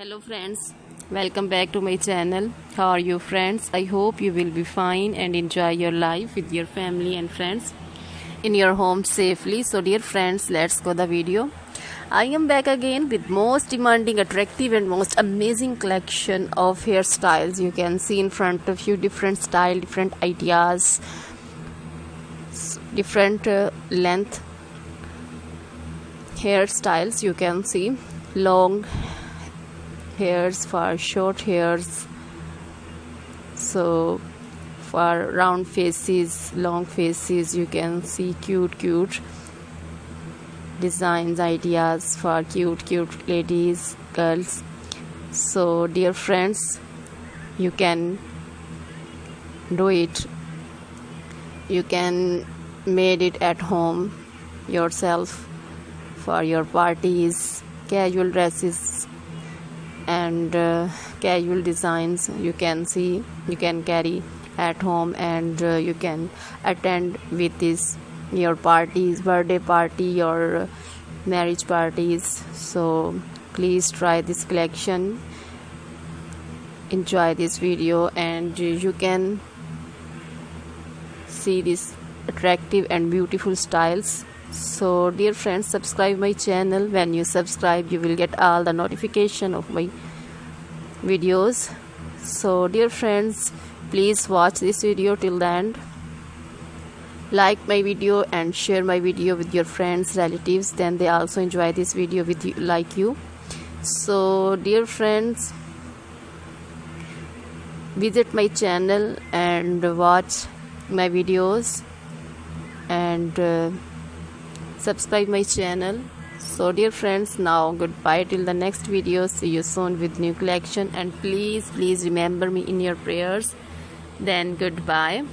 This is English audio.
Hello friends, welcome back to my channel. How are you friends? I hope you will be fine and enjoy your life with your family and friends in your home safely. So dear friends, let's go the video. I am back again with most demanding, attractive and most amazing collection of hairstyles. You can see in front of you different style, different ideas, different length hairstyles. You can see long hairs for short hairs, so for round faces, long faces. You can see cute designs, ideas for cute ladies, girls. So dear friends, you can do it, you can made it at home yourself for your parties, casual dresses and casual designs. You can see, you can carry at home and you can attend with this your parties, birthday party or marriage parties. So please try this collection, enjoy this video, and you can see these attractive and beautiful styles. So dear friends, subscribe my channel. When you subscribe, you will get all the notification of my videos. So dear friends, please watch this video till the end. Like my video and share my video with your friends, relatives, then they also enjoy this video with you like you. So dear friends, visit my channel and watch my videos and subscribe my channel. So dear friends, now goodbye till the next video. See you soon with new collection, and please remember me in your prayers. Then goodbye.